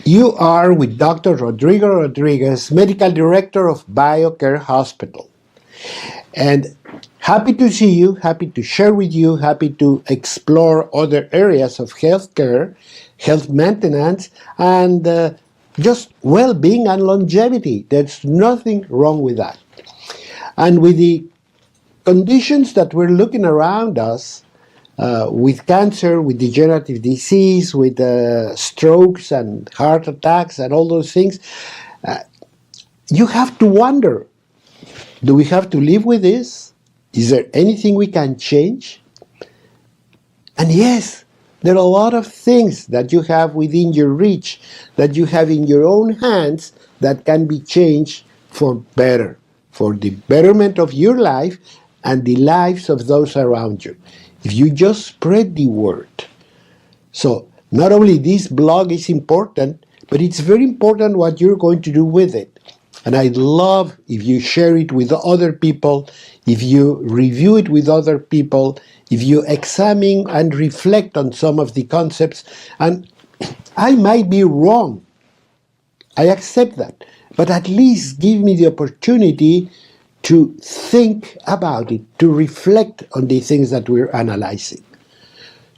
You are with Dr. Rodrigo Rodriguez, Medical Director of BioCare Hospital. And happy to see you, happy to share with you, happy to explore other areas of healthcare, health maintenance, and just well-being and longevity. There's nothing wrong with that. And with the conditions that we're looking around us, with cancer, with degenerative disease, with strokes and heart attacks and all those things, you have to wonder, do we have to live with this? Is there anything we can change? And yes, there are a lot of things that you have within your reach, that you have in your own hands, that can be changed for better, for the betterment of your life and the lives of those around you, if you just spread the word. So not only this blog is important, but it's very important what you're going to do with it. And I'd love if you share it with other people, if you review it with other people, if you examine and reflect on some of the concepts. And I might be wrong. I accept that. But at least give me the opportunity to think about it, to reflect on the things that we're analyzing.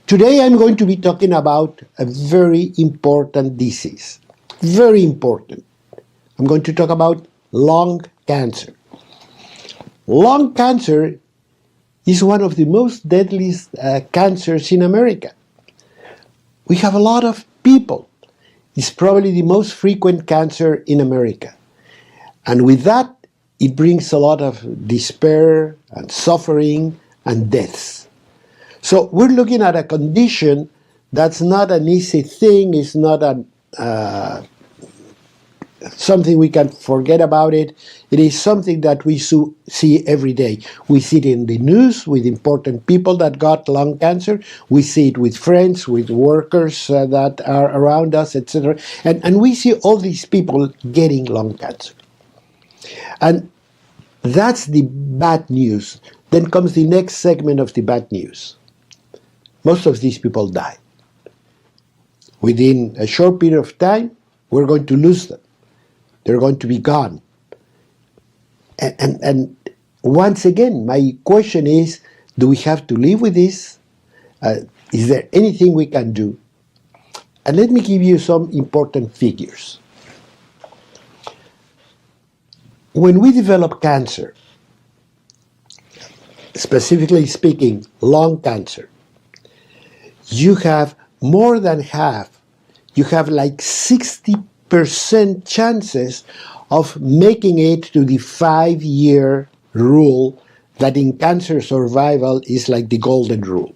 Today I'm going to be talking about a very important disease. Very important. I'm going to talk about lung cancer. Lung cancer is one of the most deadliest cancers in America. We have a lot of people. It's probably the most frequent cancer in America. And with that, it brings a lot of despair and suffering and deaths. So we're looking at a condition that's not an easy thing. It's not something we can forget about it. It is something that we see every day. We see it in the news with important people that got lung cancer. We see it with friends, with workers that are around us, etc. And we see all these people getting lung cancer. And that's the bad news. Then comes the next segment of the bad news. Most of these people die. Within a short period of time, we're going to lose them. They're going to be gone. And once again, my question is, do we have to live with this? Is there anything we can do? And let me give you some important figures. When we develop cancer, specifically speaking, lung cancer, you have more than half, you have like 60% chances of making it to the 5-year rule that in cancer survival is like the golden rule.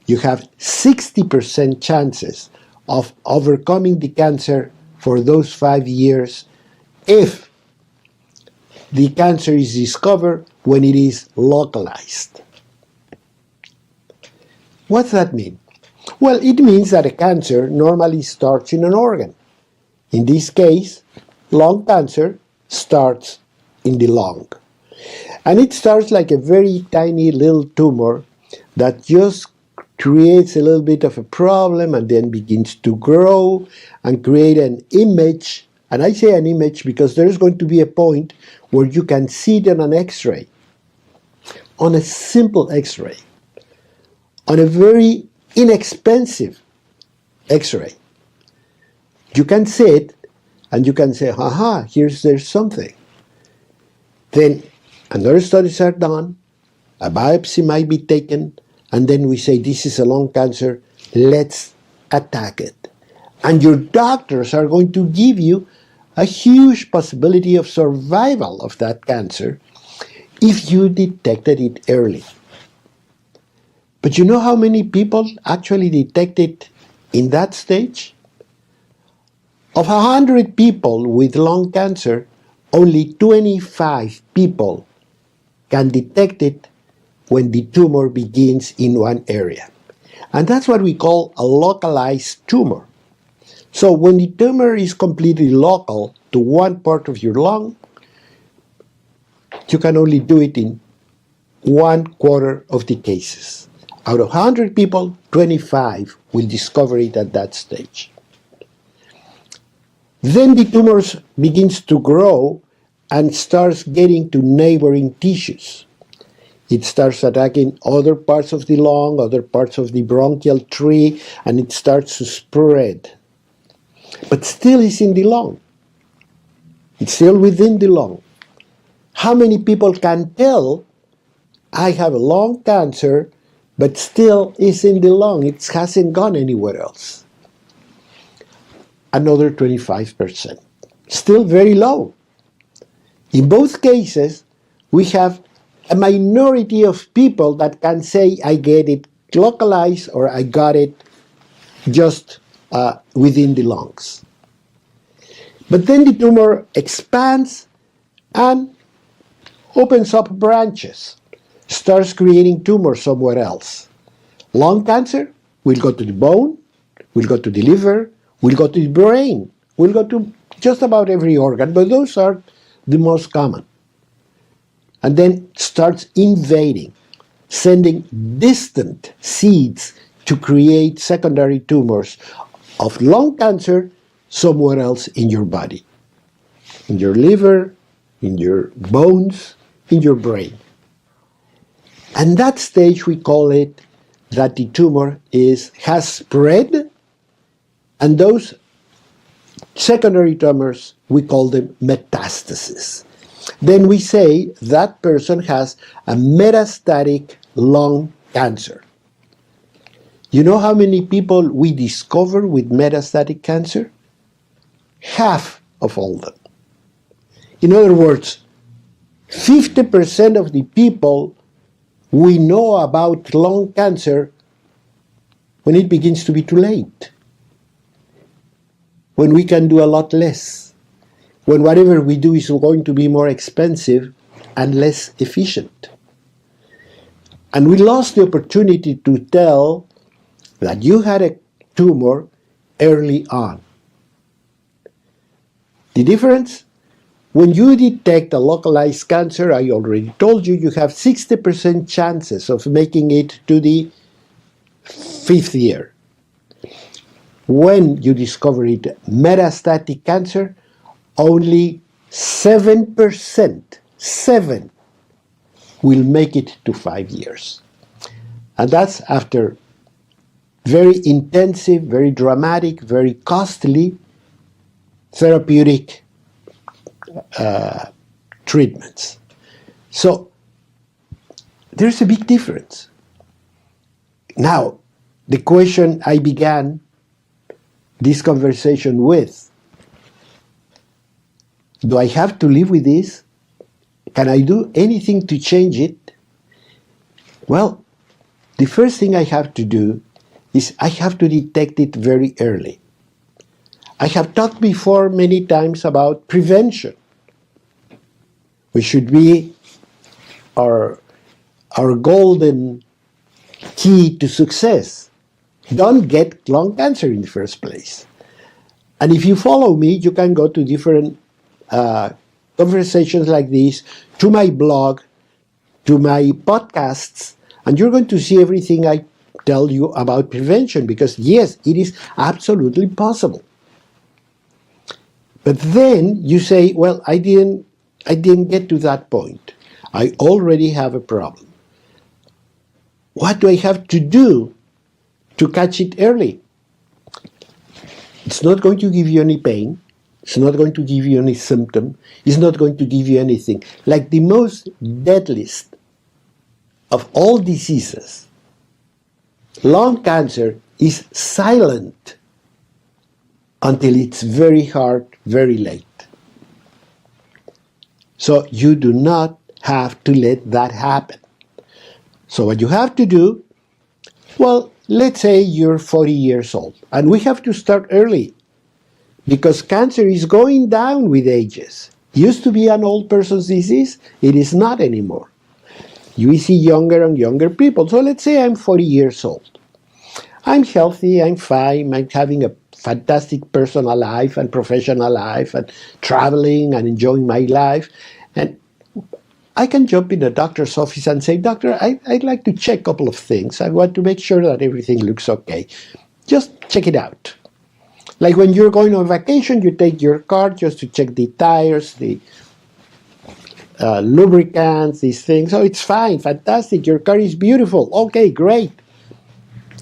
You have 60% chances of overcoming the cancer for those 5 years if the cancer is discovered when it is localized. What's that mean? Well, it means that a cancer normally starts in an organ. In this case, lung cancer starts in the lung. And it starts like a very tiny little tumor that just creates a little bit of a problem and then begins to grow and create an image. And I say an image because there's going to be a point where you can see it on an X-ray, on a simple X-ray, on a very inexpensive X-ray. You can see it and you can say, aha, there's something. Then another studies are done, a biopsy might be taken, and then we say, this is a lung cancer, let's attack it. And your doctors are going to give you a huge possibility of survival of that cancer if you detected it early. But you know how many people actually detect it in that stage? Of 100 people with lung cancer, only 25 people can detect it when the tumor begins in one area. And that's what we call a localized tumor. So when the tumor is completely local to one part of your lung, you can only do it in 1/4 of the cases. Out of 100 people, 25 will discover it at that stage. Then the tumors begins to grow and starts getting to neighboring tissues. It starts attacking other parts of the lung, other parts of the bronchial tree, and it starts to spread. But still it's in the lung. It's still within the lung. How many people can tell, I have a lung cancer, but still it's in the lung, it hasn't gone anywhere else? Another 25%. Still very low. In both cases, we have a minority of people that can say, I get it localized or I got it just within the lungs. But then the tumor expands and opens up branches, starts creating tumors somewhere else. Lung cancer will go to the bone, will go to the liver, will go to the brain, will go to just about every organ, but those are the most common. And then starts invading, sending distant seeds to create secondary tumors of lung cancer somewhere else in your body, in your liver, in your bones, in your brain. And that stage we call it that the tumor has spread, and those secondary tumors, we call them metastases. Then we say that person has a metastatic lung cancer. You know how many people we discover with metastatic cancer? Half of all them. In other words, 50% of the people we know about lung cancer when it begins to be too late, when we can do a lot less, when whatever we do is going to be more expensive and less efficient. And we lost the opportunity to tell that you had a tumor early on. The difference? When you detect a localized cancer, I already told you, you have 60% chances of making it to the 5th year. When you discover it metastatic cancer, only 7% will make it to 5 years. And that's after very intensive, very dramatic, very costly therapeutic treatments. So there's a big difference. Now, the question I began this conversation with, do I have to live with this? Can I do anything to change it? Well, the first thing I have to do is I have to detect it very early. I have talked before many times about prevention, which should be our golden key to success. Don't get lung cancer in the first place. And if you follow me, you can go to different conversations like this, to my blog, to my podcasts, and you're going to see everything I tell you about prevention, because yes, it is absolutely possible. But then you say, well, I didn't get to that point. I already have a problem. What do I have to do to catch it early? It's not going to give you any pain. It's not going to give you any symptom. It's not going to give you anything. Like the most deadliest of all diseases, lung cancer is silent until it's very hard, very late. So you do not have to let that happen. So what you have to do, well, let's say you're 40 years old, and we have to start early, because cancer is going down with ages. Used to be an old person's disease, it is not anymore. You see younger and younger people. So let's say I'm 40 years old. I'm healthy, I'm fine, I'm having a fantastic personal life and professional life and traveling and enjoying my life. And I can jump in a doctor's office and say, Doctor, I'd like to check a couple of things. I want to make sure that everything looks okay. Just check it out. Like when you're going on vacation, you take your car just to check the tires, the lubricants, these things. Oh, it's fine, fantastic, your car is beautiful. Okay, great.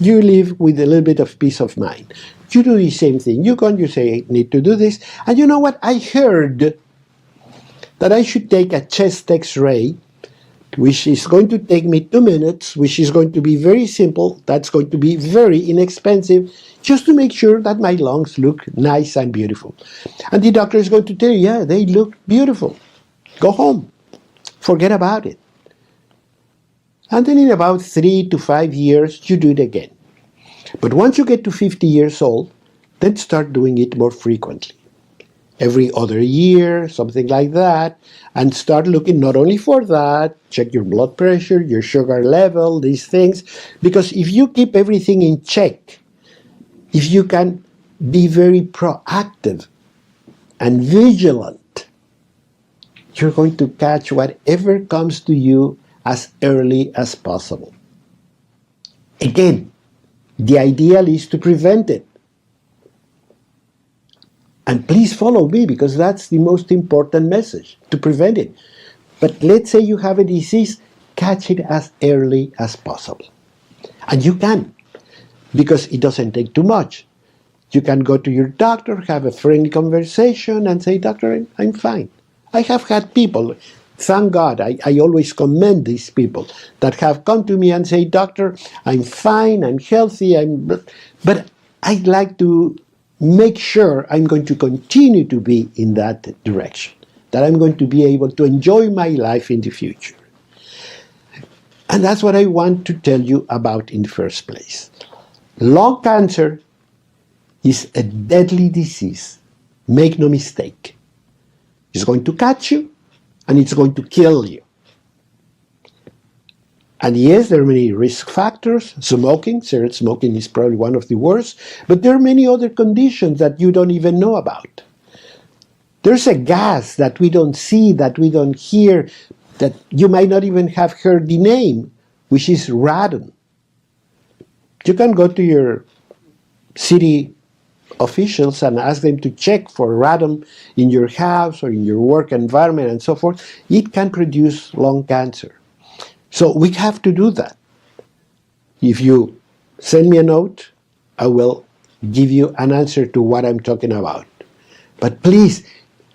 You live with a little bit of peace of mind. You do the same thing. You go and you say, I need to do this. And you know what? I heard that I should take a chest x-ray, which is going to take me 2 minutes, which is going to be very simple. That's going to be very inexpensive, just to make sure that my lungs look nice and beautiful. And the doctor is going to tell you, yeah, they look beautiful. Go home. Forget about it. And then in about 3 to 5 years, you do it again. But once you get to 50 years old, then start doing it more frequently. Every other year, something like that, and start looking not only for that, check your blood pressure, your sugar level, these things, because if you keep everything in check, if you can be very proactive and vigilant, you're going to catch whatever comes to you as early as possible. Again, the ideal is to prevent it. And please follow me, because that's the most important message, to prevent it. But let's say you have a disease, catch it as early as possible. And you can, because it doesn't take too much. You can go to your doctor, have a friendly conversation, and say, Doctor, I'm fine. I have had people, thank God, I always commend these people that have come to me and say, Doctor, I'm fine, I'm healthy, but I'd like to make sure I'm going to continue to be in that direction, that I'm going to be able to enjoy my life in the future. And that's what I want to tell you about in the first place. Lung cancer is a deadly disease. Make no mistake. It's going to catch you, and it's going to kill you. And yes, there are many risk factors. Smoking, cigarette smoking is probably one of the worst, but there are many other conditions that you don't even know about. There's a gas that we don't see, that we don't hear, that you might not even have heard the name, which is radon. You can go to your city officials and ask them to check for radon in your house or in your work environment and so forth. It can produce lung cancer. So we have to do that. If you send me a note, I will give you an answer to what I'm talking about. But please,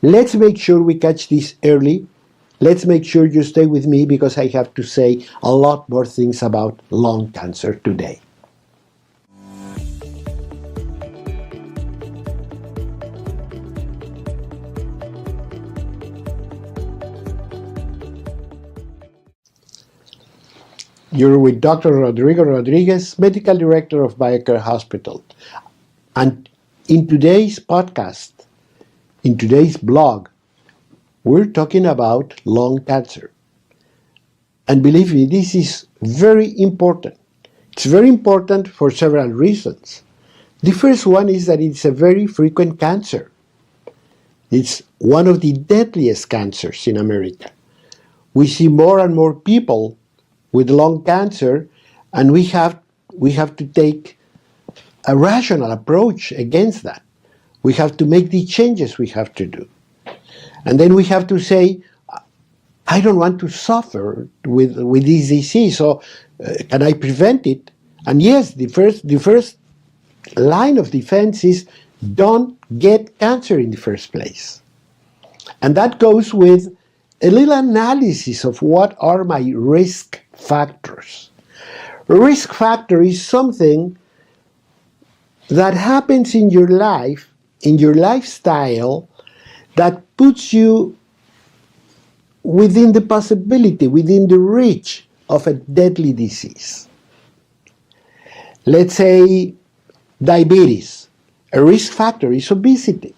let's make sure we catch this early. Let's make sure you stay with me, because I have to say a lot more things about lung cancer today. You're with Dr. Rodrigo Rodriguez, Medical Director of BioCare Hospital. And in today's podcast, in today's blog, we're talking about lung cancer. And believe me, this is very important. It's very important for several reasons. The first one is that it's a very frequent cancer. It's one of the deadliest cancers in America. We see more and more people with lung cancer, and we have to take a rational approach against that. We have to make the changes we have to do. And then we have to say, I don't want to suffer with this disease, so can I prevent it? And yes, the first line of defense is don't get cancer in the first place. And that goes with a little analysis of what are my risk factors. A risk factor is something that happens in your life, in your lifestyle, that puts you within the possibility, within the reach of a deadly disease. Let's say diabetes. A risk factor is obesity,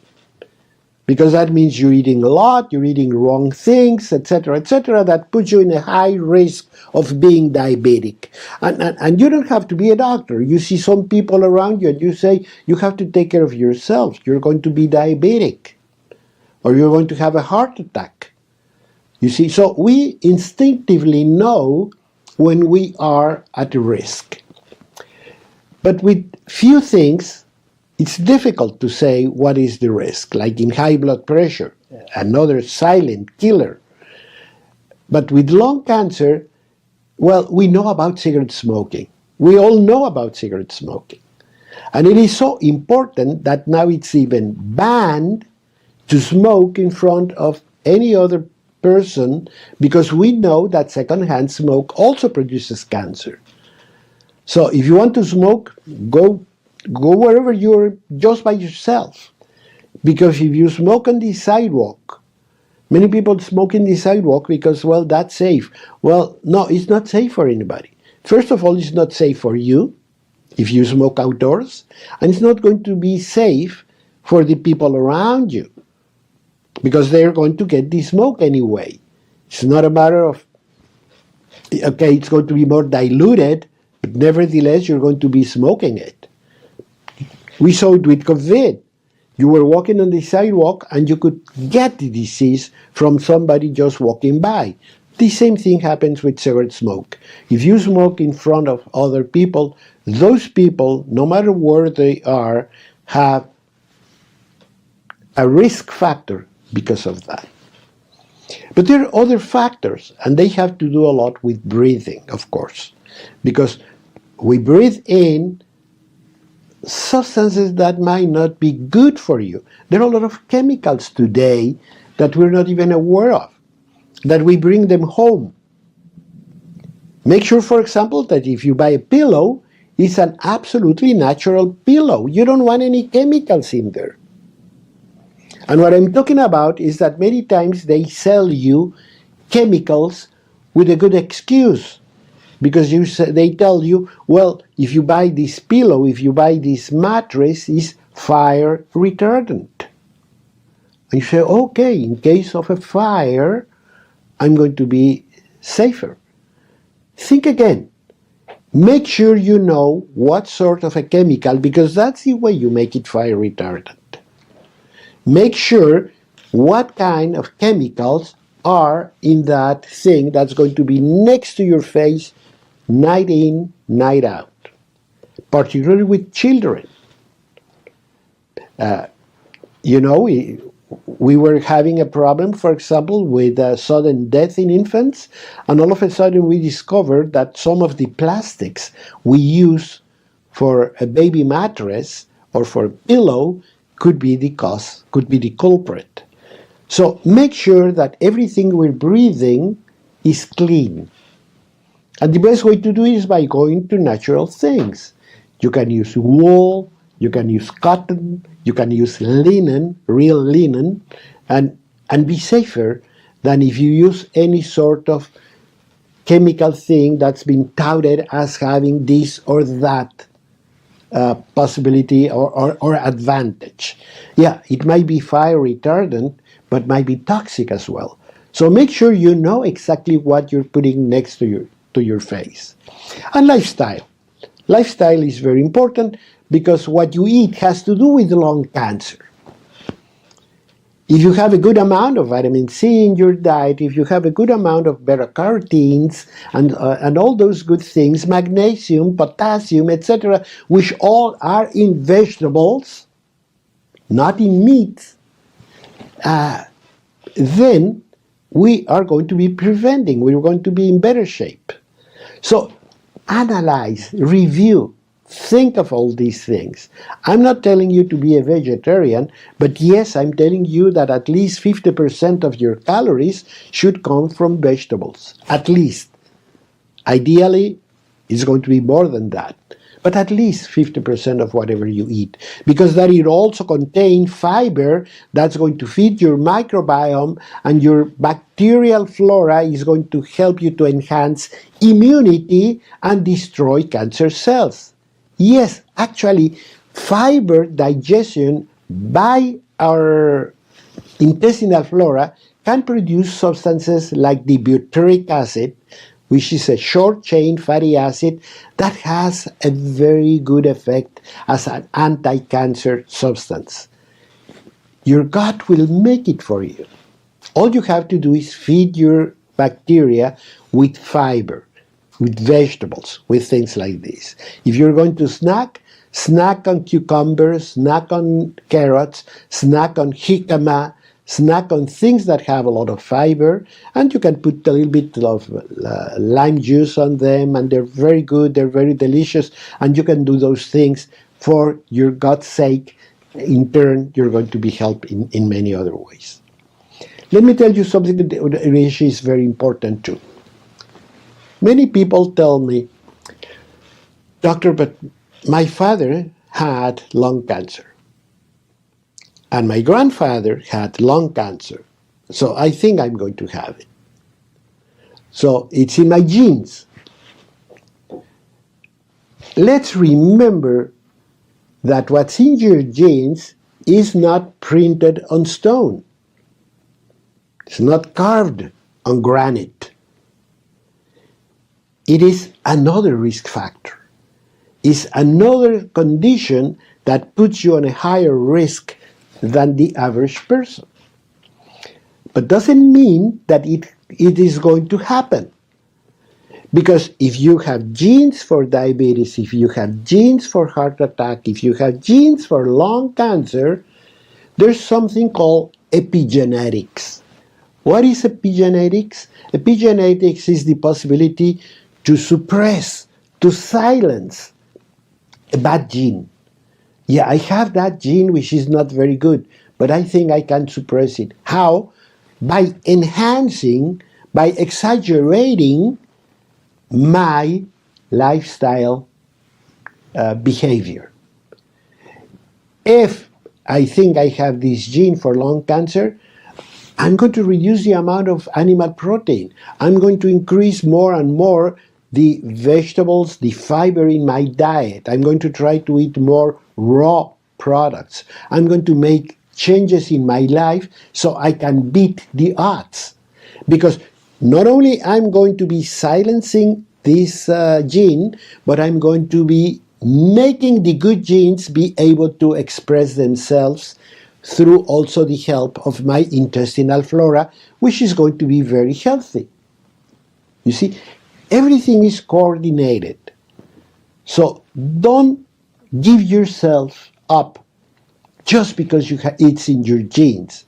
because that means you're eating a lot, you're eating wrong things, etc., that puts you in a high risk of being diabetic. And you don't have to be a doctor. You see some people around you and you say, you have to take care of yourself. You're going to be diabetic, or you're going to have a heart attack. You see, so we instinctively know when we are at risk. But with few things, it's difficult to say what is the risk, like in high blood pressure, another silent killer. But with lung cancer, well, we know about cigarette smoking. We all know about cigarette smoking. And it is so important that now it's even banned to smoke in front of any other person, because we know that secondhand smoke also produces cancer. So if you want to smoke, go wherever you're just by yourself. Because if you smoke on the sidewalk, many people smoke in the sidewalk because, well, that's safe. Well, no, it's not safe for anybody. First of all, it's not safe for you if you smoke outdoors, and it's not going to be safe for the people around you, because they're going to get the smoke anyway. It's not a matter of, okay, it's going to be more diluted, but nevertheless, you're going to be smoking it. We saw it with COVID. You were walking on the sidewalk and you could get the disease from somebody just walking by. The same thing happens with cigarette smoke. If you smoke in front of other people, those people, no matter where they are, have a risk factor because of that. But there are other factors, and they have to do a lot with breathing, of course, because we breathe in substances that might not be good for you. There are a lot of chemicals today that we're not even aware of, that we bring them home. Make sure, for example, that if you buy a pillow, it's an absolutely natural pillow. You don't want any chemicals in there. And what I'm talking about is that many times they sell you chemicals with a good excuse. Because they tell you, well, if you buy this pillow, if you buy this mattress, it's fire retardant. And you say, okay, in case of a fire, I'm going to be safer. Think again. Make sure you know what sort of a chemical, because that's the way you make it fire retardant. Make sure what kind of chemicals are in that thing that's going to be next to your face night in, night out, particularly with children. We were having a problem, for example, with sudden death in infants, and all of a sudden we discovered that some of the plastics we use for a baby mattress or for a pillow could be the cause, could be the culprit. So make sure that everything we're breathing is clean. And the best way to do it is by going to natural things. You can use wool, you can use cotton, you can use linen, real linen, and be safer than if you use any sort of chemical thing that's been touted as having this or that possibility or advantage. Yeah, it might be fire retardant, but might be toxic as well. So make sure you know exactly what you're putting next to your face. And lifestyle. Lifestyle is very important because what you eat has to do with lung cancer. If you have a good amount of vitamin C in your diet, if you have a good amount of beta-carotenes and all those good things, magnesium, potassium, etc., which all are in vegetables, not in meat, then we are going to be preventing, we're going to be in better shape. So analyze, review, think of all these things. I'm not telling you to be a vegetarian, but yes, I'm telling you that at least 50% of your calories should come from vegetables. At least. Ideally, it's going to be more than that. But at least 50% of whatever you eat. Because that it also contains fiber that's going to feed your microbiome, and your bacterial flora is going to help you to enhance immunity and destroy cancer cells. Yes, actually, fiber digestion by our intestinal flora can produce substances like the butyric acid, which is a short-chain fatty acid that has a very good effect as an anti-cancer substance. Your gut will make it for you. All you have to do is feed your bacteria with fiber, with vegetables, with things like this. If you're going to snack, Snack on cucumbers, snack on carrots, snack on jicama, snack on things that have a lot of fiber, and you can put a little bit of lime juice on them, and they're very good, they're very delicious, and you can do those things for your gut's sake. In turn, you're going to be helped in many other ways. Let me tell you something that is very important too. Many people tell me, doctor, but my father had lung cancer. And my grandfather had lung cancer. So I think I'm going to have it. So it's in my genes. Let's remember that what's in your genes is not printed on stone. It's not carved on granite. It is another risk factor. It's another condition that puts you on a higher risk than the average person. But doesn't mean that it is going to happen. Because if you have genes for diabetes, if you have genes for heart attack, if you have genes for lung cancer, there's something called epigenetics. What is epigenetics? Epigenetics is the possibility to suppress, to silence a bad gene. Yeah, I have that gene which is not very good, but I think I can suppress it. How? By enhancing, by exaggerating my lifestyle behavior. If I think I have this gene for lung cancer, I'm going to reduce the amount of animal protein. I'm going to increase more and more the vegetables, the fiber in my diet. I'm going to try to eat more raw products. I'm going to make changes in my life so I can beat the odds. Because not only I'm going to be silencing this gene, but I'm going to be making the good genes be able to express themselves through also the help of my intestinal flora, which is going to be very healthy. You see, everything is coordinated. So don't give yourself up just because it's in your genes.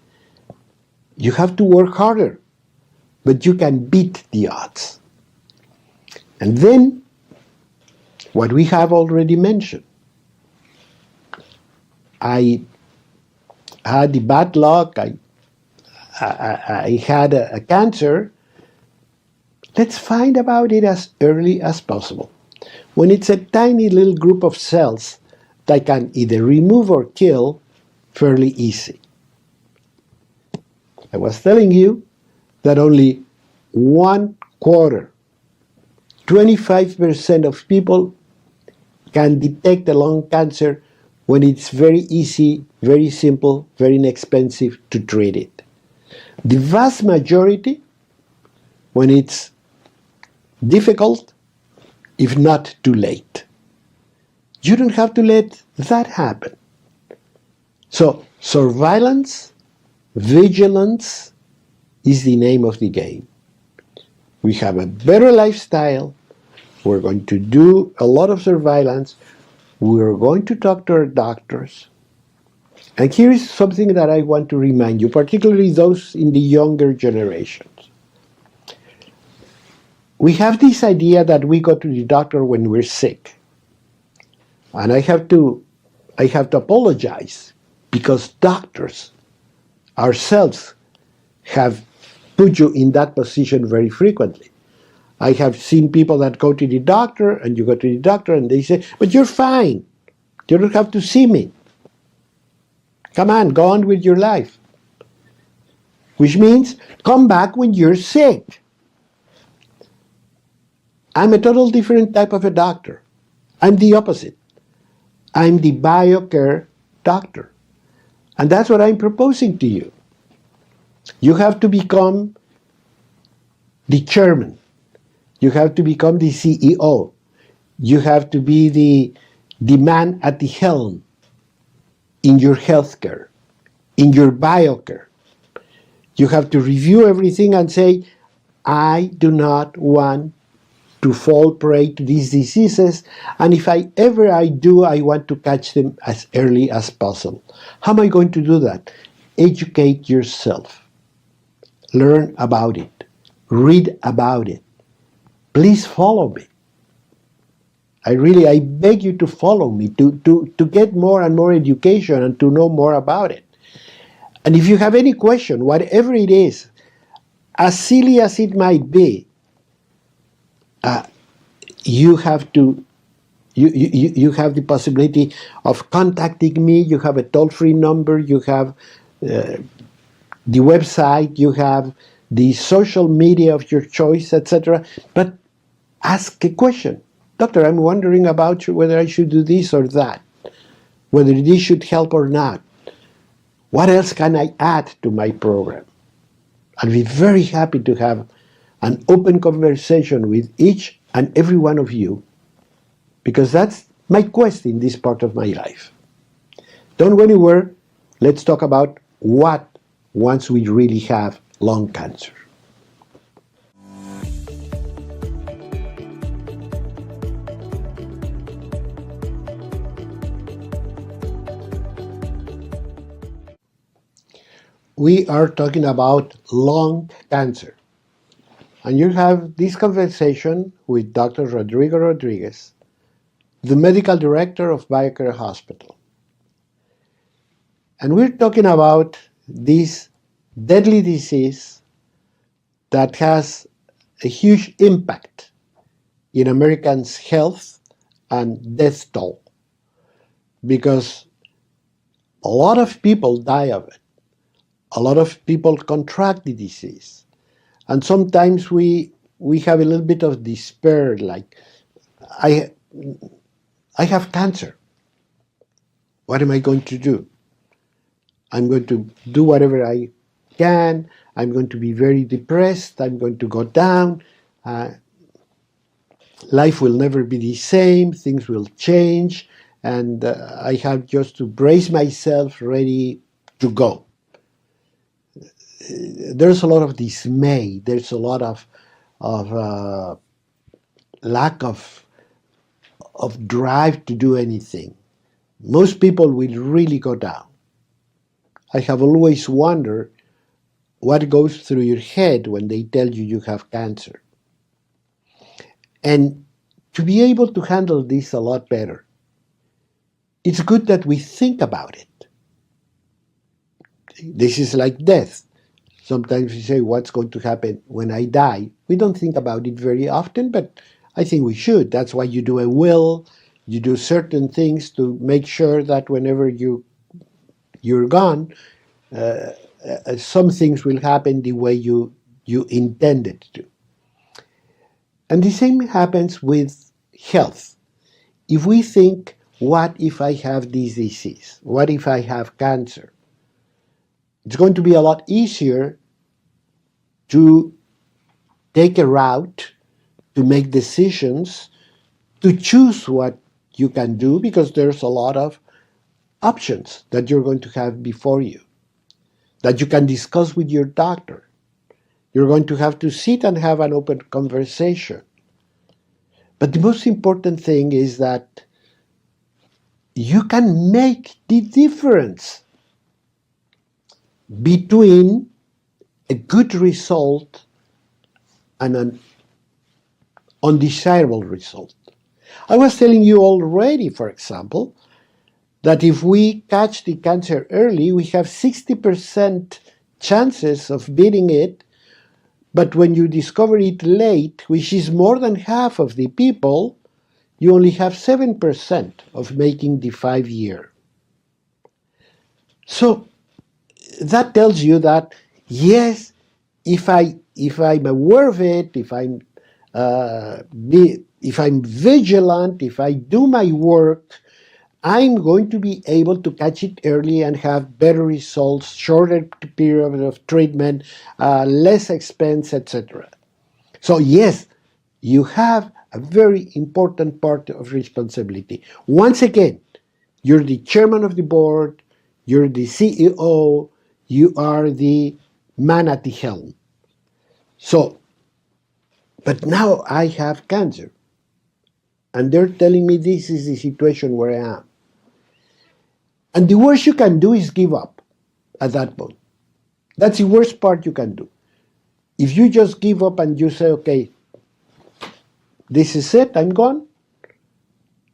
You have to work harder, but you can beat the odds. And then, what we have already mentioned, I had the bad luck, I had a cancer. Let's find about it as early as possible. When it's a tiny little group of cells that can either remove or kill fairly easy. I was telling you that only 1/4, 25% of people can detect a lung cancer when it's very easy, very simple, very inexpensive to treat it. The vast majority, when it's difficult, if not too late. You don't have to let that happen. So, surveillance, vigilance is the name of the game. We have a better lifestyle. We're going to do a lot of surveillance. We're going to talk to our doctors. And here is something that I want to remind you, particularly those in the younger generations. We have this idea that we go to the doctor when we're sick. And I have to apologize because doctors ourselves have put you in that position very frequently. I have seen people that go to the doctor, and you go to the doctor, and they say, but you're fine. You don't have to see me. Come on, go on with your life. Which means, come back when you're sick. I'm a total different type of a doctor. I'm the opposite. I'm the BioCare doctor. And that's what I'm proposing to you. You have to become the chairman. You have to become the CEO. You have to be the man at the helm in your healthcare, in your BioCare. You have to review everything and say, I do not want to fall prey to these diseases, and if I do, I want to catch them as early as possible. How am I going to do that? Educate yourself. Learn about it. Read about it. Please follow me. I beg you to follow me, to get more and more education and to know more about it. And if you have any question, whatever it is, as silly as it might be, you have the possibility of contacting me. You have a toll-free number. You have the website. You have the social media of your choice, etc. But ask a question. Doctor, I'm wondering about whether I should do this or that, whether this should help or not. What else can I add to my program? I'll be very happy to have an open conversation with each and every one of you, because that's my quest in this part of my life. Don't go anywhere. Let's talk about what once we really have lung cancer. We are talking about lung cancer. And you have this conversation with Dr. Rodrigo Rodriguez, the medical director of BioCare Hospital. And we're talking about this deadly disease that has a huge impact in Americans' health and death toll, because a lot of people die of it. A lot of people contract the disease. And sometimes we have a little bit of despair, like, I have cancer. What am I going to do? I'm going to do whatever I can. I'm going to be very depressed. I'm going to go down. Life will never be the same. Things will change. And I have just to brace myself ready to go. There's a lot of dismay. There's a lot of lack of drive to do anything. Most people will really go down. I have always wondered what goes through your head when they tell you you have cancer. And to be able to handle this a lot better, it's good that we think about it. This is like death. Sometimes we say, what's going to happen when I die? We don't think about it very often, but I think we should. That's why you do a will. You do certain things to make sure that whenever you're gone, some things will happen the way you intended to. And the same happens with health. If we think, what if I have this disease? What if I have cancer? It's going to be a lot easier to take a route, to make decisions, to choose what you can do, because there's a lot of options that you're going to have before you, that you can discuss with your doctor. You're going to have to sit and have an open conversation. But the most important thing is that you can make the difference between a good result and an undesirable result. I was telling you already, for example, that if we catch the cancer early, we have 60% chances of beating it, but when you discover it late, which is more than half of the people, you only have 7% of making the 5-year. So that tells you that, yes, if I'm aware of it, if I'm vigilant, if I do my work, I'm going to be able to catch it early and have better results, shorter period of treatment, less expense, etc. So yes, you have a very important part of responsibility. Once again, you're the chairman of the board, you're the CEO, you are the man at the helm. So But now I have cancer. And they're telling me this is the situation where I am. And the worst you can do is give up at that point. That's the worst part you can do. If you just give up and you say, okay, this is it, I'm gone,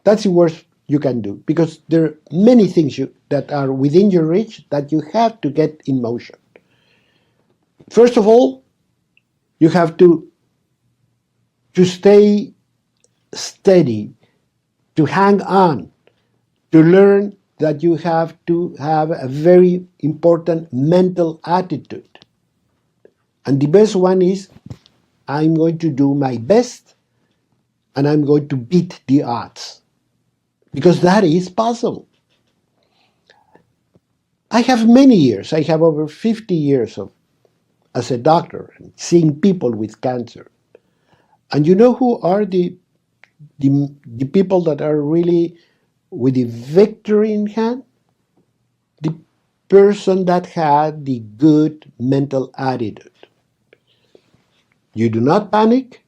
that's the worst you can do. Because there are many things that are within your reach that you have to get in motion. First of all, you have to stay steady, to hang on, to learn that you have to have a very important mental attitude. And the best one is, I'm going to do my best and I'm going to beat the odds. Because that is possible. I have many years, I have over 50 years as a doctor, and seeing people with cancer. And you know who are the people that are really with the victory in hand? The person that had the good mental attitude. You do not panic,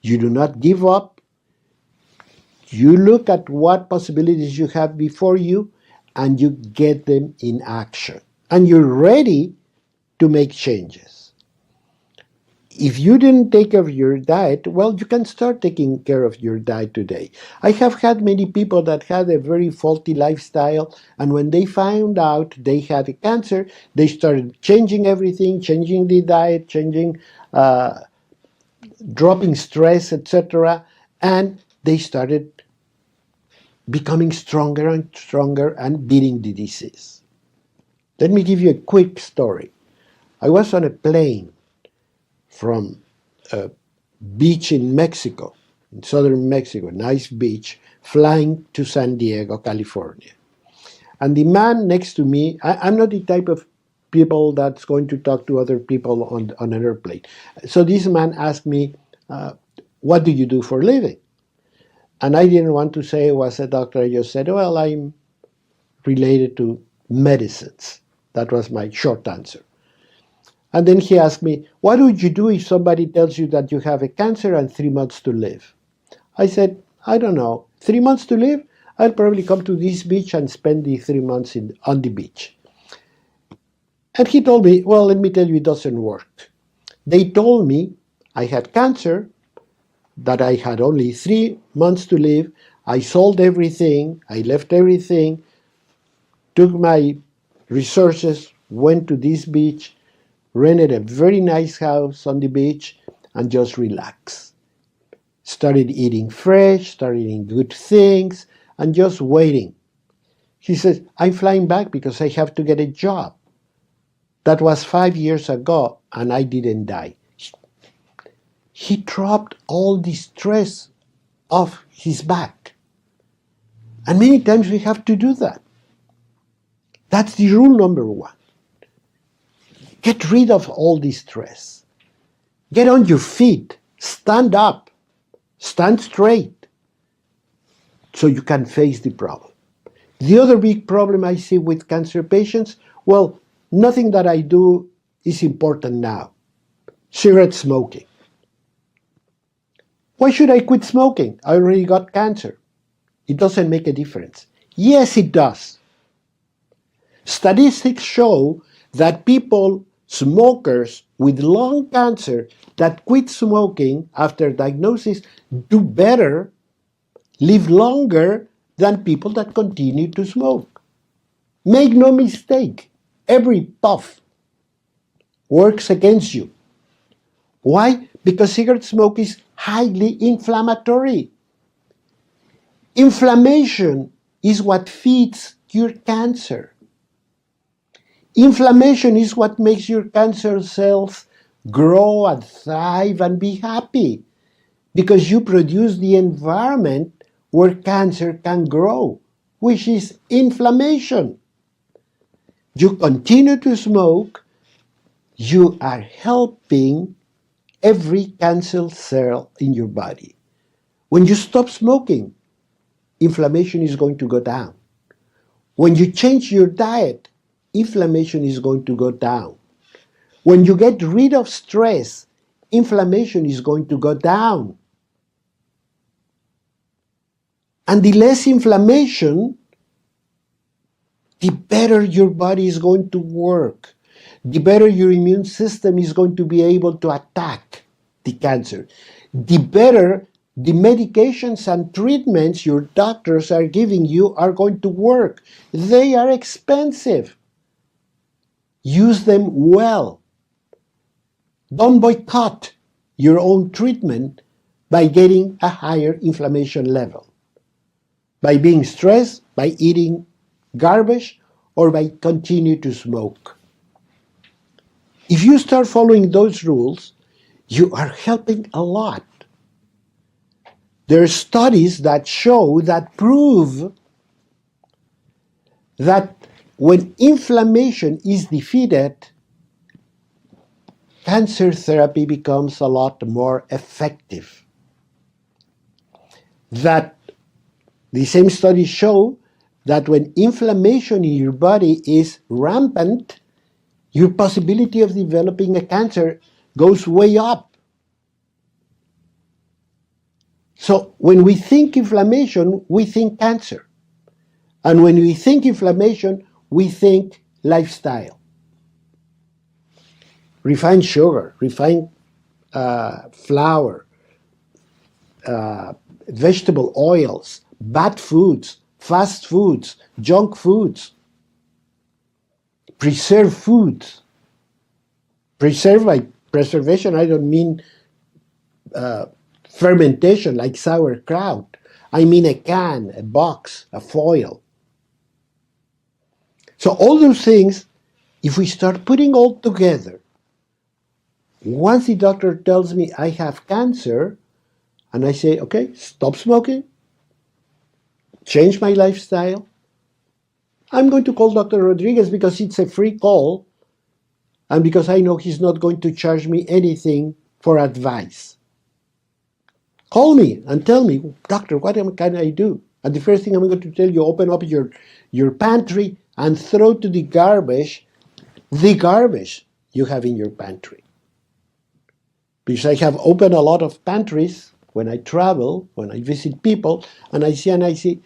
you do not give up, you look at what possibilities you have before you and you get them in action. And you're ready to make changes. If you didn't take care of your diet, well, you can start taking care of your diet today. I have had many people that had a very faulty lifestyle, and when they found out they had a cancer, they started changing everything, changing the diet, dropping stress, etc., and they started becoming stronger and stronger and beating the disease. Let me give you a quick story. I was on a plane from a beach in Mexico, in southern Mexico, nice beach, flying to San Diego, California. And the man next to me, I'm not the type of people that's going to talk to other people on an airplane. So this man asked me, what do you do for a living? And I didn't want to say I was a doctor. I just said, well, I'm related to medicines. That was my short answer. And then he asked me, what would you do if somebody tells you that you have a cancer and 3 months to live? I said, I don't know. 3 months to live? I'll probably come to this beach and spend the 3 months on the beach. And he told me, well, let me tell you, it doesn't work. They told me I had cancer, that I had only 3 months to live. I sold everything, I left everything, took my resources, went to this beach, rented a very nice house on the beach, and just relaxed. Started eating fresh, started eating good things, and just waiting. He says, I'm flying back because I have to get a job. That was 5 years ago, and I didn't die. He dropped all the stress off his back. And many times we have to do that. That's the rule number one. Get rid of all the stress. Get on your feet. Stand up. Stand straight so you can face the problem. The other big problem I see with cancer patients, well, nothing that I do is important now. Cigarette smoking. Why should I quit smoking? I already got cancer. It doesn't make a difference. Yes, it does. Statistics show that smokers with lung cancer that quit smoking after diagnosis do better, live longer than people that continue to smoke. Make no mistake, every puff works against you. Why? Because cigarette smoke is highly inflammatory. Inflammation is what feeds your cancer. Inflammation is what makes your cancer cells grow and thrive and be happy, because you produce the environment where cancer can grow, which is inflammation. You continue to smoke, you are helping every cancer cell in your body. When you stop smoking, inflammation is going to go down. When you change your diet, inflammation is going to go down. When you get rid of stress, inflammation is going to go down. And the less inflammation, the better your body is going to work, the better your immune system is going to be able to attack the cancer, the better the medications and treatments your doctors are giving you are going to work. They are expensive. Use them well. Don't boycott your own treatment by getting a higher inflammation level, by being stressed, by eating garbage, or by continue to smoke. If you start following those rules, you are helping a lot. There are studies that show, that prove that when inflammation is defeated, cancer therapy becomes a lot more effective. That the same studies show that when inflammation in your body is rampant, your possibility of developing a cancer goes way up. So when we think inflammation, we think cancer. And when we think inflammation, we think lifestyle. Refined sugar, refined flour, vegetable oils, bad foods, fast foods, junk foods, preserved foods. Preserved, by preservation, I don't mean fermentation like sauerkraut. I mean a can, a box, a foil. So all those things, if we start putting all together, once the doctor tells me I have cancer, and I say, okay, stop smoking, change my lifestyle, I'm going to call Dr. Rodriguez because it's a free call, and because I know he's not going to charge me anything for advice. Call me and tell me, doctor, what can I do? And the first thing I'm going to tell you, open up your pantry and throw to the garbage you have in your pantry. Because I have opened a lot of pantries when I travel, when I visit people, and I see,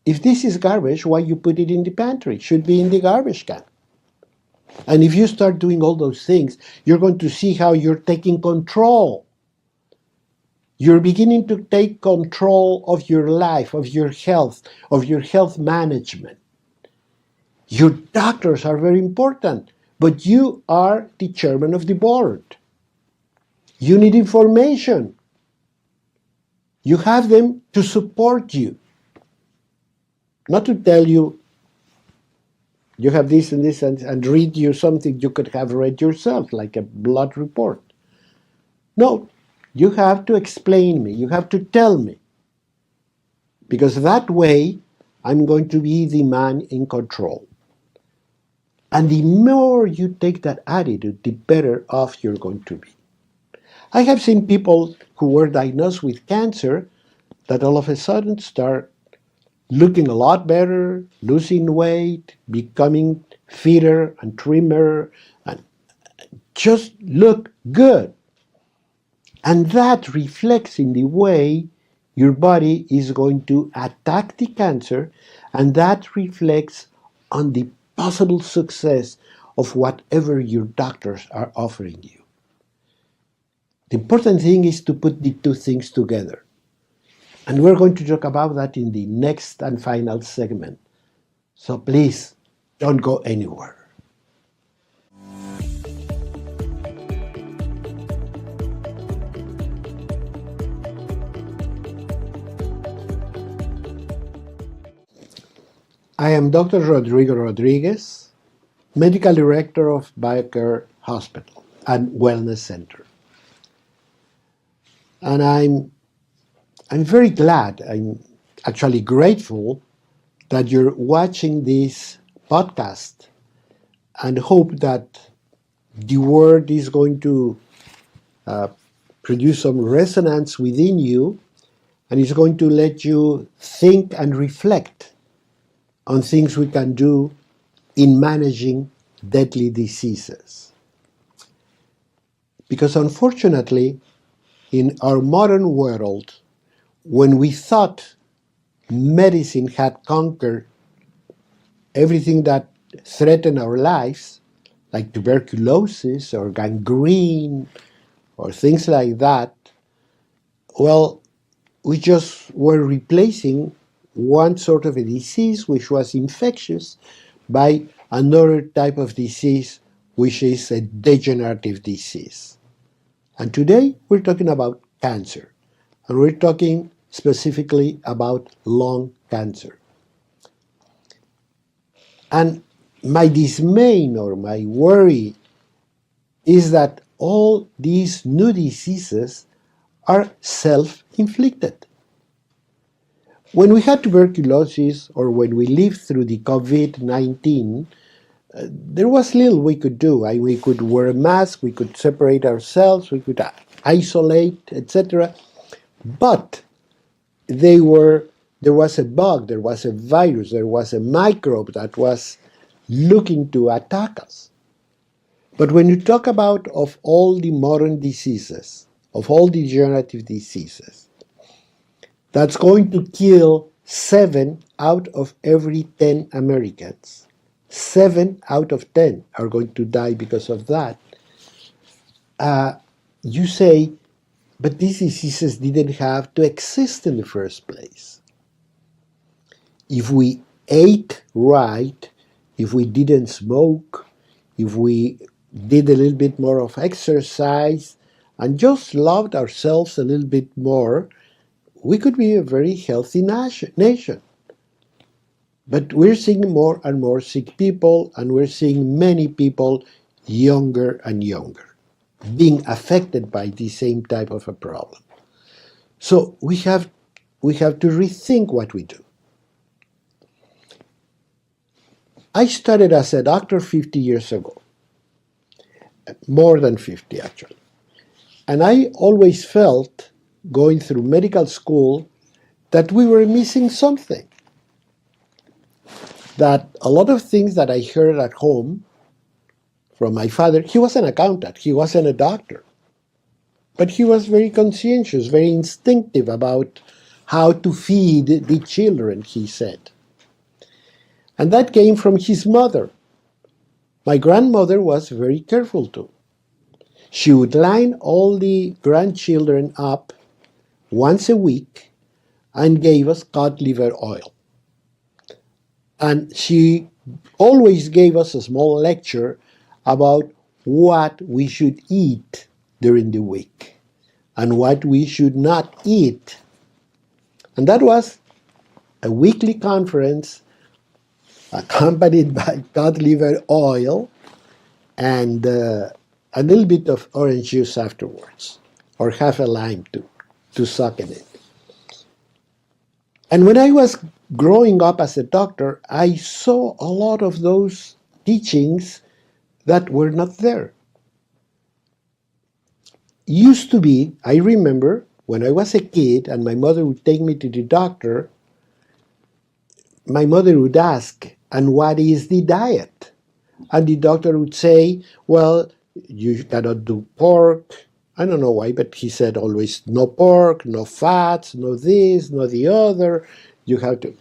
if this is garbage, why you put it in the pantry? It should be in the garbage can. And if you start doing all those things, you're going to see how you're taking control. You're beginning to take control of your life, of your health management. Your doctors are very important, but you are the chairman of the board. You need information. You have them to support you, not to tell you you have this and this and read you something you could have read yourself, like a blood report. No, you have to explain me. You have to tell me. Because that way, I'm going to be the man in control. And the more you take that attitude, the better off you're going to be. I have seen people who were diagnosed with cancer that all of a sudden start looking a lot better, losing weight, becoming fitter and trimmer, and just look good. And that reflects in the way your body is going to attack the cancer, and that reflects on the possible success of whatever your doctors are offering you. The important thing is to put the two things together. And we're going to talk about that in the next and final segment. So please, don't go anywhere. I am Dr. Rodrigo Rodriguez, Medical Director of BioCare Hospital and Wellness Center. And I'm very glad, I'm actually grateful that you're watching this podcast, and hope that the word is going to produce some resonance within you, and it's going to let you think and reflect on things we can do in managing deadly diseases. Because unfortunately, in our modern world, when we thought medicine had conquered everything that threatened our lives, like tuberculosis or gangrene or things like that, well, we just were replacing one sort of a disease, which was infectious, by another type of disease, which is a degenerative disease. And today we're talking about cancer, and we're talking specifically about lung cancer. And my dismay or my worry is that all these new diseases are self-inflicted. When we had tuberculosis or when we lived through the COVID-19, there was little we could do. We could wear a mask, we could separate ourselves, we could isolate, etc. But there was a bug, there was a virus, there was a microbe that was looking to attack us. But when you talk about of all the modern diseases, of all the degenerative diseases, that's going to kill 7 out of every 10 Americans. 7 out of 10 are going to die because of that. You say, but these diseases didn't have to exist in the first place. If we ate right, if we didn't smoke, if we did a little bit more of exercise, and just loved ourselves a little bit more, we could be a very healthy nation. But we're seeing more and more sick people, and we're seeing many people younger and younger being affected by the same type of a problem. So we have to rethink what we do. I started as a doctor 50 years ago, more than 50 actually. And I always felt, going through medical school, that we were missing something. That a lot of things that I heard at home from my father, he was an accountant, he wasn't a doctor. But he was very conscientious, very instinctive about how to feed the children, he said. And that came from his mother. My grandmother was very careful too. She would line all the grandchildren up once a week and gave us cod liver oil. And she always gave us a small lecture about what we should eat during the week and what we should not eat. And that was a weekly conference accompanied by cod liver oil and a little bit of orange juice afterwards, or half a lime to suck in it. And when I was growing up as a doctor, I saw a lot of those teachings that were not there. Used to be, I remember, when I was a kid and my mother would take me to the doctor, my mother would ask, and what is the diet? And the doctor would say, well, you cannot do pork. I don't know why, but he said always no pork, no fats, no this, no the other. You have to.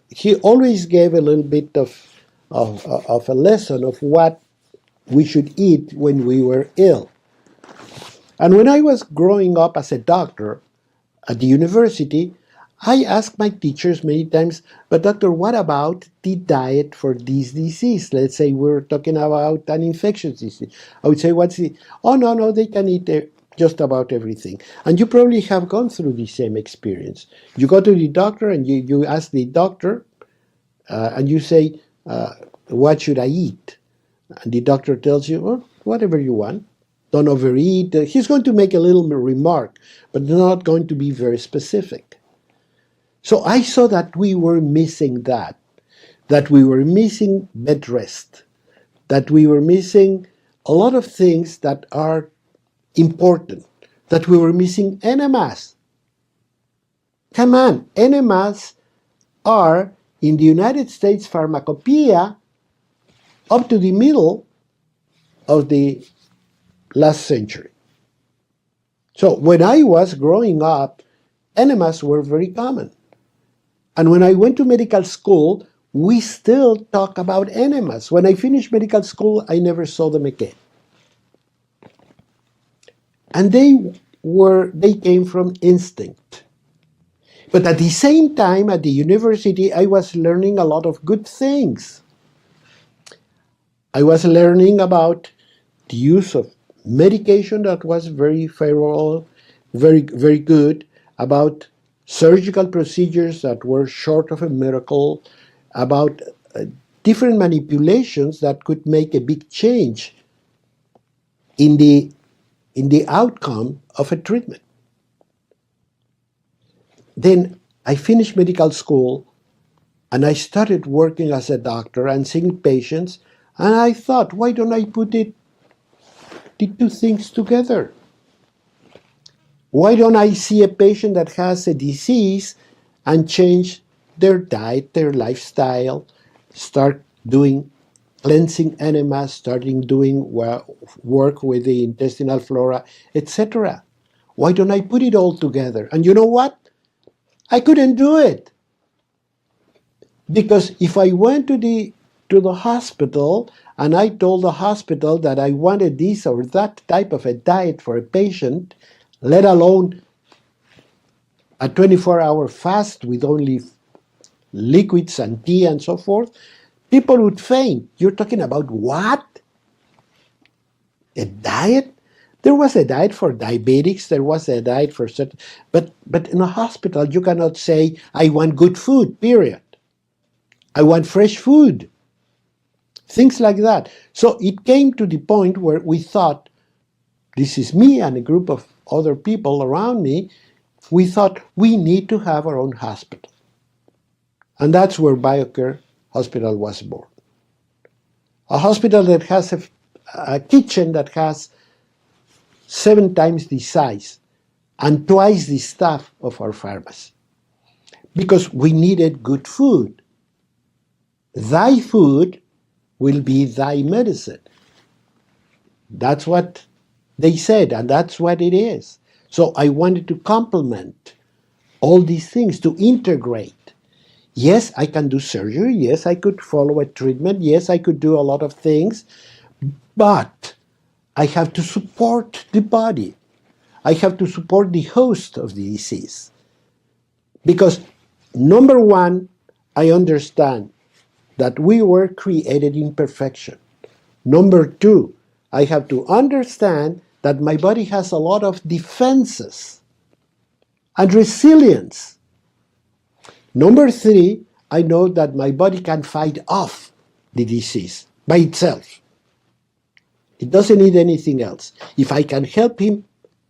He always gave a little bit of a lesson of what we should eat when we were ill. And when I was growing up as a doctor at the university, I asked my teachers many times, but doctor, what about the diet for this disease? Let's say we're talking about an infectious disease. I would say, what's the, oh, no, they can eat just about everything. And you probably have gone through the same experience. You go to the doctor and you ask the doctor and you say, what should I eat? And the doctor tells you, well, whatever you want. Don't overeat. He's going to make a little remark, but not going to be very specific. So I saw that we were missing that we were missing bed rest, that we were missing a lot of things that are important, that we were missing enemas. Come on, enemas are in the United States pharmacopoeia up to the middle of the last century. So when I was growing up, enemas were very common. And when I went to medical school, we still talk about enemas. When I finished medical school, I never saw them again. And they came from instinct. But at the same time, at the university, I was learning a lot of good things. I was learning about the use of medication that was very favorable, very good, about surgical procedures that were short of a miracle, about different manipulations that could make a big change in the outcome of a treatment. Then I finished medical school and I started working as a doctor and seeing patients, and I thought, why don't I put the two things together? Why don't I see a patient that has a disease and change their diet, their lifestyle, start doing cleansing enemas, starting doing work with the intestinal flora, etc. Why don't I put it all together? And you know what? I couldn't do it. Because if I went to the hospital and I told the hospital that I wanted this or that type of a diet for a patient, let alone a 24-hour fast with only liquids and tea and so forth, people would faint. You're talking about what? A diet? There was a diet for diabetics, there was a diet for certain, but in a hospital you cannot say, I want good food, period. I want fresh food. Things like that. So it came to the point where we thought, this is me and a group of other people around me, we thought we need to have our own hospital. And that's where BioCare Hospital was born. A hospital that has a kitchen that has 7 times the size and twice the staff of our pharmacy. Because we needed good food. Thy food will be thy medicine. That's what they said, and that's what it is. So I wanted to complement all these things, to integrate. Yes, I can do surgery. Yes, I could follow a treatment. Yes, I could do a lot of things. But I have to support the body. I have to support the host of the disease. Because, number one, I understand that we were created in perfection. Number two, I have to understand that my body has a lot of defenses and resilience. Number three, I know that my body can fight off the disease by itself. It doesn't need anything else. If I can help him,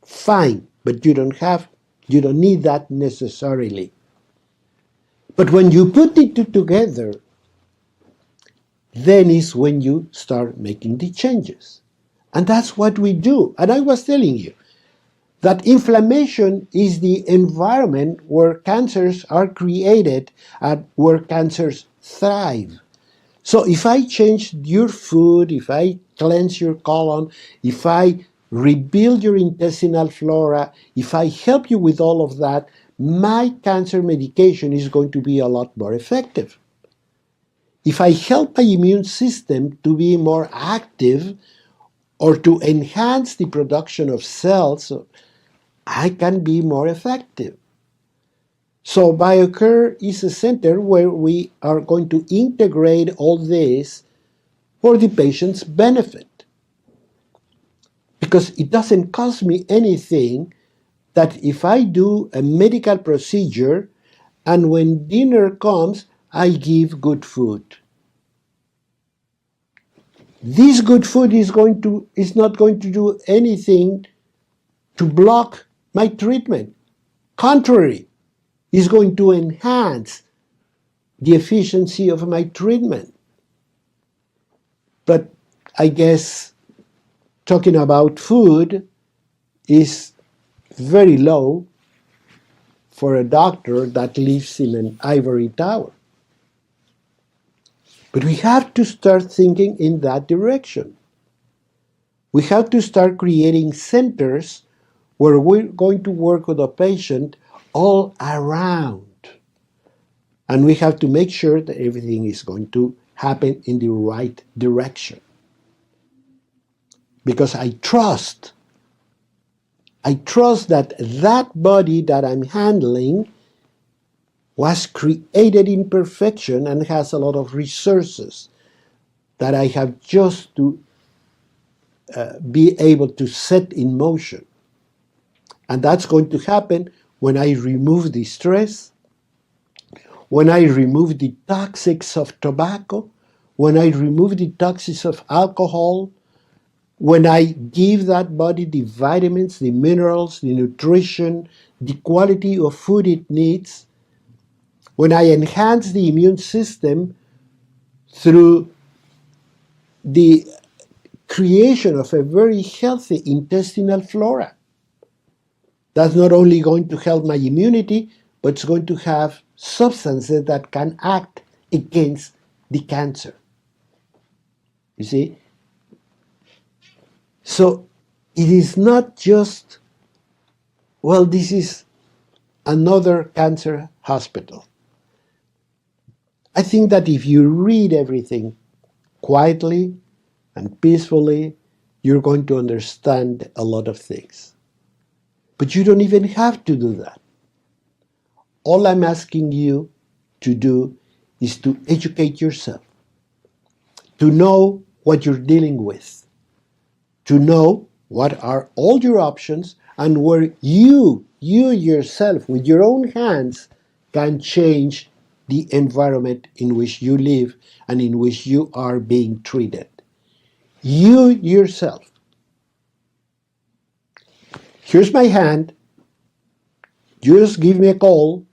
fine, but you don't need that necessarily. But when you put the two together, then is when you start making the changes. And that's what we do. And I was telling you that inflammation is the environment where cancers are created and where cancers thrive. So if I change your food, if I cleanse your colon, if I rebuild your intestinal flora, if I help you with all of that, my cancer medication is going to be a lot more effective. If I help my immune system to be more active or to enhance the production of cells, I can be more effective. So BioCare is a center where we are going to integrate all this for the patient's benefit. Because it doesn't cost me anything that if I do a medical procedure and when dinner comes, I give good food. This good food is not going to do anything to block my treatment. Contrary, it's going to enhance the efficiency of my treatment. But I guess talking about food is very low for a doctor that lives in an ivory tower. But we have to start thinking in that direction. We have to start creating centers where we're going to work with a patient all around. And we have to make sure that everything is going to happen in the right direction. Because I trust that that body that I'm handling was created in perfection and has a lot of resources that I have just to be able to set in motion. And that's going to happen when I remove the stress, when I remove the toxics of tobacco, when I remove the toxics of alcohol, when I give that body the vitamins, the minerals, the nutrition, the quality of food it needs, when I enhance the immune system through the creation of a very healthy intestinal flora. That's not only going to help my immunity, but it's going to have substances that can act against the cancer. You see? So it is not just, well, this is another cancer hospital. I think that if you read everything quietly and peacefully, you're going to understand a lot of things. But you don't even have to do that. All I'm asking you to do is to educate yourself, to know what you're dealing with, to know what are all your options and where you yourself, with your own hands, can change the environment in which you live and in which you are being treated. You yourself. Here's my hand. Just give me a call.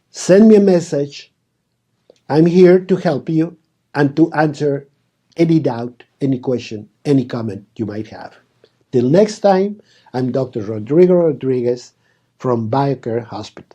Send me a message. I'm here to help you and to answer any doubt, any question, any comment you might have. Till next time, I'm Dr. Rodrigo Rodriguez from BioCare Hospital.